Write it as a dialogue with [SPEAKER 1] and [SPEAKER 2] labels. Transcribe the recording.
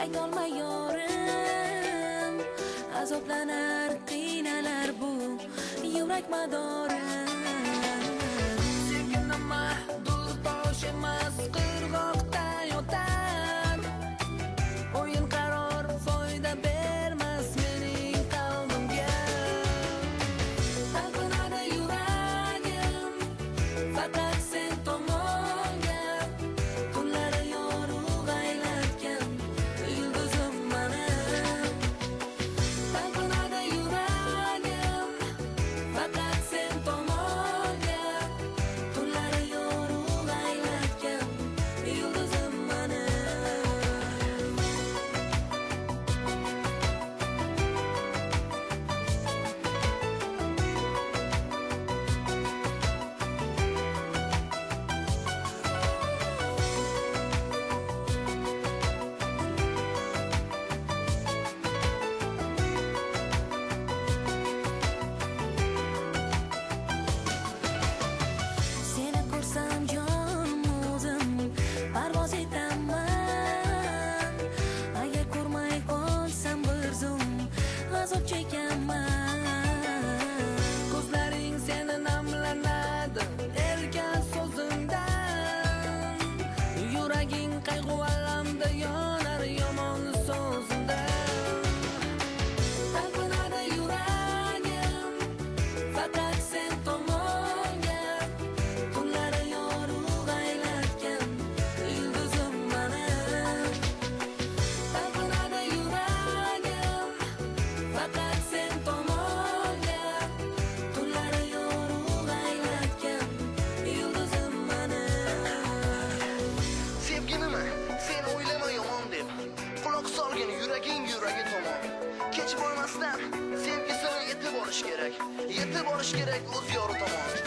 [SPEAKER 1] aytolmay yorim, azoblanar qiynalar bu yurak madorim. Sevgimni mahdur tosh emas qirg'oqda yotar, o'yin qaror foyda bermas mening qalbimga. Talpinadi yuragim faqat sen tomonga, kunlari yorug' aylatgan yulduzim mani. Talpinadi yuragim faqat sen tomonga, kunlari yorug' aylatgan yulduzim mani. Seni ko'rsam jonim o'zim parvoz etaman, agar ko'rmay qolsam bir zum azob chekaman. Ko'zlaring seni namlanadi erkan so'zingdan, yuraging qayg'u alamda yonar yomon so'zingdan. Talpinadi yuragim faqat sen tomonga, kunlari yorug' aylatgan yulduzim mani. Talpinadi yuragim faqat sen tomonga, kunlari yorug' aylatgan yulduzim mani.
[SPEAKER 2] Sevginimi sen o'ylama yomon deb quloq solgin yuraging yuragi tomon. Kech bo'lmasdan sevgisini yetib borish kerak, yetib borish kerak o'z yori tomon.